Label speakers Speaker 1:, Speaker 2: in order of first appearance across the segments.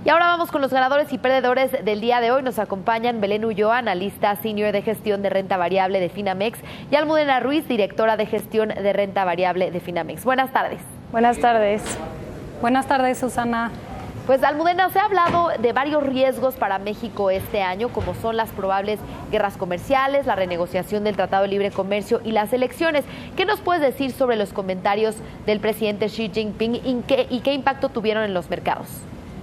Speaker 1: Y ahora vamos con los ganadores y perdedores del día de hoy. Nos acompañan Belén Ulloa, analista senior de gestión de renta variable de Finamex, y Almudena Ruiz, directora de gestión de renta variable de Finamex. Buenas tardes.
Speaker 2: Buenas tardes.
Speaker 3: Buenas tardes, Susana.
Speaker 1: Pues Almudena, se ha hablado de varios riesgos para México este año, como son las probables guerras comerciales, la renegociación del Tratado de Libre Comercio y las elecciones. ¿Qué nos puedes decir sobre los comentarios del presidente Xi Jinping y qué impacto tuvieron en los mercados?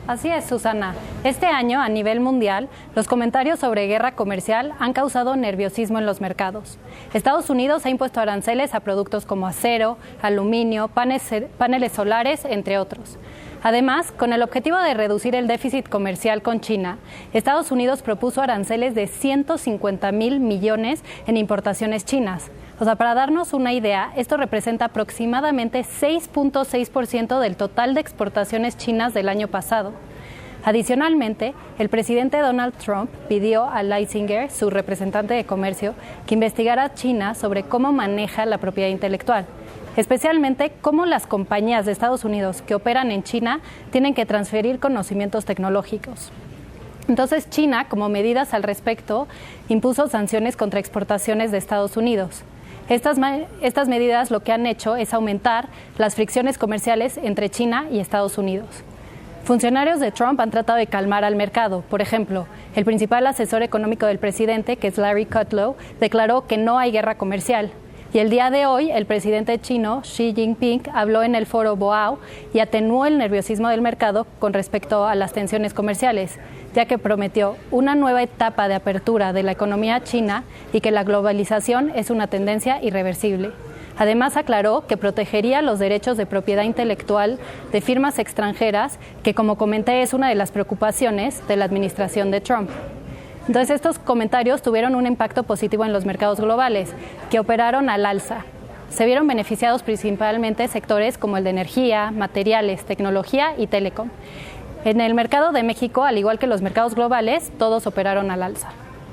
Speaker 3: Así es, Susana. Este año, a nivel mundial, los comentarios sobre guerra comercial han causado nerviosismo en los mercados. Estados Unidos ha impuesto aranceles a productos como acero, aluminio, paneles solares, entre otros. Además, con el objetivo de reducir el déficit comercial con China, Estados Unidos propuso aranceles de 150,000 millones en importaciones chinas. O sea, para darnos una idea, esto representa aproximadamente 6.6% del total de exportaciones chinas del año pasado. Adicionalmente, el presidente Donald Trump pidió a Leisinger, su representante de comercio, que investigara a China sobre cómo maneja la propiedad intelectual, especialmente cómo las compañías de Estados Unidos que operan en China tienen que transferir conocimientos tecnológicos. Entonces, China, como medidas al respecto, impuso sanciones contra exportaciones de Estados Unidos. Estas medidas lo que han hecho es aumentar las fricciones comerciales entre China y Estados Unidos. Funcionarios de Trump han tratado de calmar al mercado. Por ejemplo, el principal asesor económico del presidente, que es Larry Kudlow, declaró que no hay guerra comercial. Y el día de hoy, el presidente chino, Xi Jinping, habló en el foro Boao y atenuó el nerviosismo del mercado con respecto a las tensiones comerciales, ya que prometió una nueva etapa de apertura de la economía china y que la globalización es una tendencia irreversible. Además, aclaró que protegería los derechos de propiedad intelectual de firmas extranjeras, que, como comenté, es una de las preocupaciones de la administración de Trump. Entonces, estos comentarios tuvieron un impacto positivo en los mercados globales, que operaron al alza. Se vieron beneficiados principalmente sectores como el de energía, materiales, tecnología y telecom. En el mercado de México, al igual que los mercados globales, todos operaron al alza.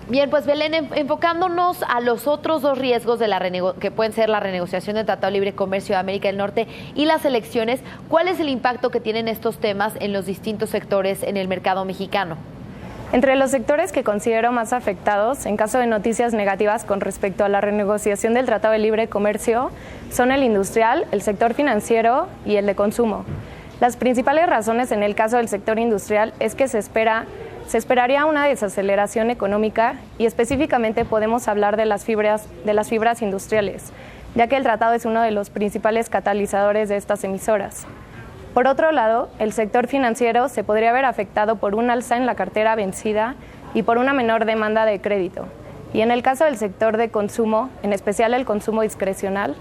Speaker 1: Bien, pues Belén, enfocándonos a los otros dos riesgos de que pueden ser la renegociación del Tratado de Libre Comercio de América del Norte y las elecciones, ¿cuál es el impacto que tienen estos temas en los distintos sectores en el mercado mexicano?
Speaker 2: Entre los sectores que considero más afectados en caso de noticias negativas con respecto a la renegociación del Tratado de Libre Comercio son el industrial, el sector financiero y el de consumo. Las principales razones en el caso del sector industrial es que se esperaría una desaceleración económica y específicamente podemos hablar de las fibras industriales, ya que el tratado es uno de los principales catalizadores de estas emisoras. Por otro lado, el sector financiero se podría ver afectado por un alza en la cartera vencida y por una menor demanda de crédito. Y en el caso del sector de consumo, en especial el consumo discrecional,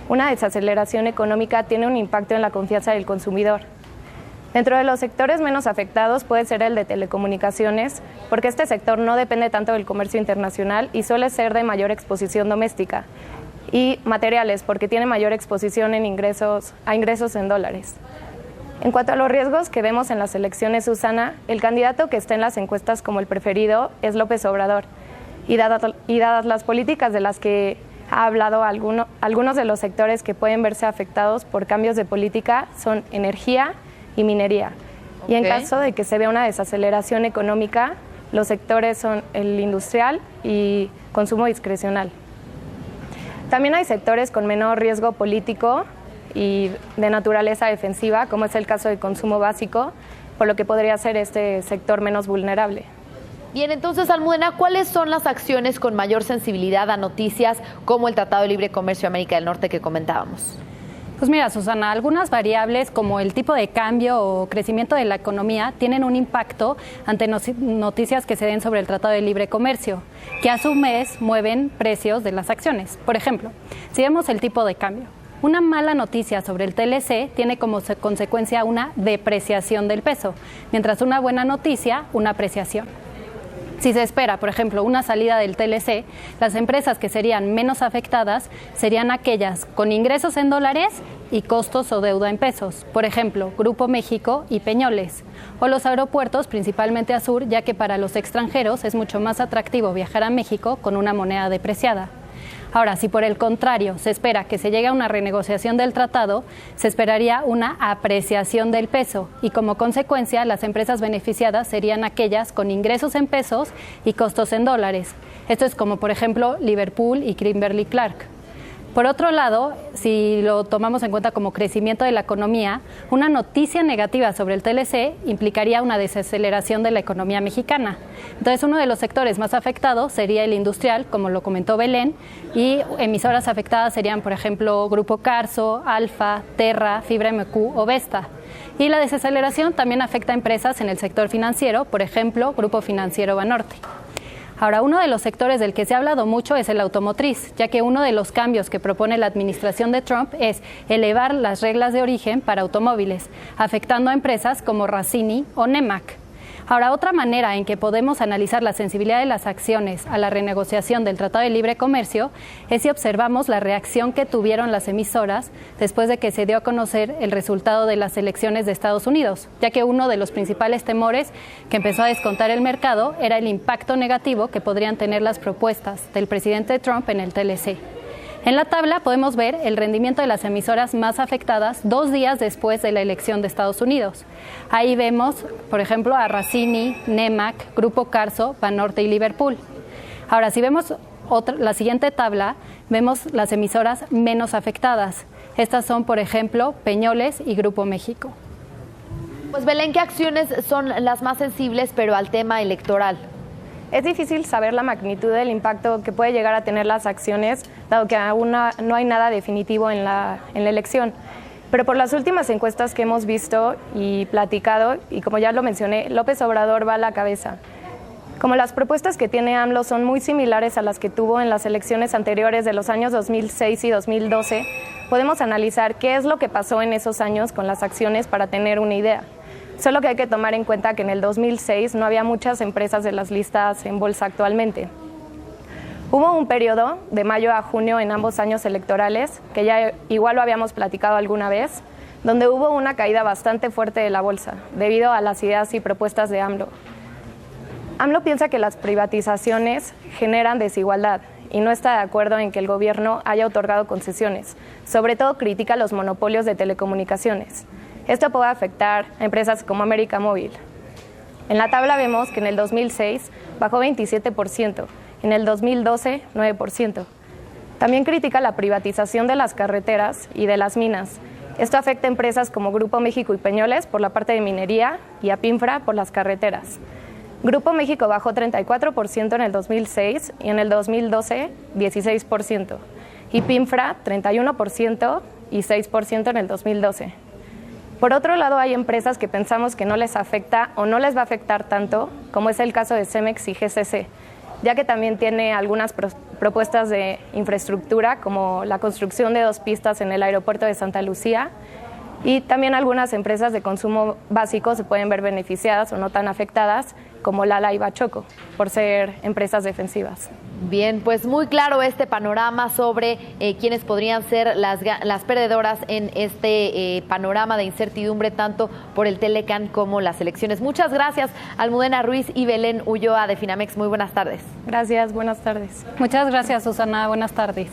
Speaker 2: una desaceleración económica tiene un impacto en la confianza del consumidor. Dentro de los sectores menos afectados puede ser el de telecomunicaciones, porque este sector no depende tanto del comercio internacional y suele ser de mayor exposición doméstica. Y materiales, porque tiene mayor exposición a ingresos en dólares. En cuanto a los riesgos que vemos en las elecciones, Susana, el candidato que está en las encuestas como el preferido es López Obrador. Y dadas las políticas de las que ha hablado algunos de los sectores que pueden verse afectados por cambios de política son energía y minería. Okay. Y en caso de que se vea una desaceleración económica, los sectores son el industrial y consumo discrecional. También hay sectores con menor riesgo político y de naturaleza defensiva, como es el caso del consumo básico, por lo que podría ser este sector menos vulnerable.
Speaker 1: Bien, entonces, Almudena, ¿cuáles son las acciones con mayor sensibilidad a noticias como el Tratado de Libre Comercio de América del Norte que comentábamos?
Speaker 3: Pues mira, Susana, algunas variables como el tipo de cambio o crecimiento de la economía tienen un impacto ante noticias que se den sobre el Tratado de Libre Comercio, que a su vez mueven precios de las acciones. Por ejemplo, si vemos el tipo de cambio, una mala noticia sobre el TLC tiene como consecuencia una depreciación del peso, mientras una buena noticia, una apreciación. Si se espera, por ejemplo, una salida del TLC, las empresas que serían menos afectadas serían aquellas con ingresos en dólares y costos o deuda en pesos, por ejemplo, Grupo México y Peñoles, o los aeropuertos, principalmente Azur, ya que para los extranjeros es mucho más atractivo viajar a México con una moneda depreciada. Ahora, si por el contrario se espera que se llegue a una renegociación del tratado, se esperaría una apreciación del peso y como consecuencia las empresas beneficiadas serían aquellas con ingresos en pesos y costos en dólares. Esto es como por ejemplo Liverpool y Kimberly-Clark. Por otro lado, si lo tomamos en cuenta como crecimiento de la economía, una noticia negativa sobre el TLC implicaría una desaceleración de la economía mexicana. Entonces, uno de los sectores más afectados sería el industrial, como lo comentó Belén, y emisoras afectadas serían, por ejemplo, Grupo Carso, Alfa, Terra, Fibra MQ o Vesta. Y la desaceleración también afecta a empresas en el sector financiero, por ejemplo, Grupo Financiero Banorte. Ahora, uno de los sectores del que se ha hablado mucho es el automotriz, ya que uno de los cambios que propone la administración de Trump es elevar las reglas de origen para automóviles, afectando a empresas como Racini o Nemak. Ahora, otra manera en que podemos analizar la sensibilidad de las acciones a la renegociación del Tratado de Libre Comercio es si observamos la reacción que tuvieron las emisoras después de que se dio a conocer el resultado de las elecciones de Estados Unidos, ya que uno de los principales temores que empezó a descontar el mercado era el impacto negativo que podrían tener las propuestas del presidente Trump en el TLC. En la tabla podemos ver el rendimiento de las emisoras más afectadas 2 días después de la elección de Estados Unidos. Ahí vemos, por ejemplo, a Racini, Nemak, Grupo Carso, Banorte y Liverpool. Ahora, si vemos la siguiente tabla, vemos las emisoras menos afectadas. Estas son, por ejemplo, Peñoles y Grupo México.
Speaker 1: Pues Belén, ¿qué acciones son las más sensibles pero al tema electoral?
Speaker 2: Es difícil saber la magnitud del impacto que puede llegar a tener las acciones, dado que aún no hay nada definitivo en la elección. Pero por las últimas encuestas que hemos visto y platicado, y como ya lo mencioné, López Obrador va a la cabeza. Como las propuestas que tiene AMLO son muy similares a las que tuvo en las elecciones anteriores de los años 2006 y 2012, podemos analizar qué es lo que pasó en esos años con las acciones para tener una idea. Solo que hay que tomar en cuenta que en el 2006 no había muchas empresas de las listas en bolsa actualmente. Hubo un periodo de mayo a junio en ambos años electorales, que ya igual lo habíamos platicado alguna vez, donde hubo una caída bastante fuerte de la bolsa, debido a las ideas y propuestas de AMLO. AMLO piensa que las privatizaciones generan desigualdad y no está de acuerdo en que el gobierno haya otorgado concesiones. Sobre todo critica los monopolios de telecomunicaciones. Esto puede afectar a empresas como América Móvil. En la tabla vemos que en el 2006 bajó 27%, en el 2012 9%. También critica la privatización de las carreteras y de las minas. Esto afecta a empresas como Grupo México y Peñoles por la parte de minería y a Pinfra por las carreteras. Grupo México bajó 34% en el 2006 y en el 2012 16%. Y Pinfra 31% y 6% en el 2012. Por otro lado, hay empresas que pensamos que no les afecta o no les va a afectar tanto, como es el caso de Cemex y GCC, ya que también tiene algunas propuestas de infraestructura, como la construcción de 2 pistas en el aeropuerto de Santa Lucía, y también algunas empresas de consumo básico se pueden ver beneficiadas o no tan afectadas, como Lala y Bachoco, por ser empresas defensivas.
Speaker 1: Bien, pues muy claro este panorama sobre quiénes podrían ser las perdedoras en este panorama de incertidumbre tanto por el Telecán como las elecciones. Muchas gracias, Almudena Ruiz y Belén Ulloa de Finamex. Muy buenas tardes.
Speaker 2: Gracias, buenas tardes.
Speaker 3: Muchas gracias, Susana. Buenas tardes.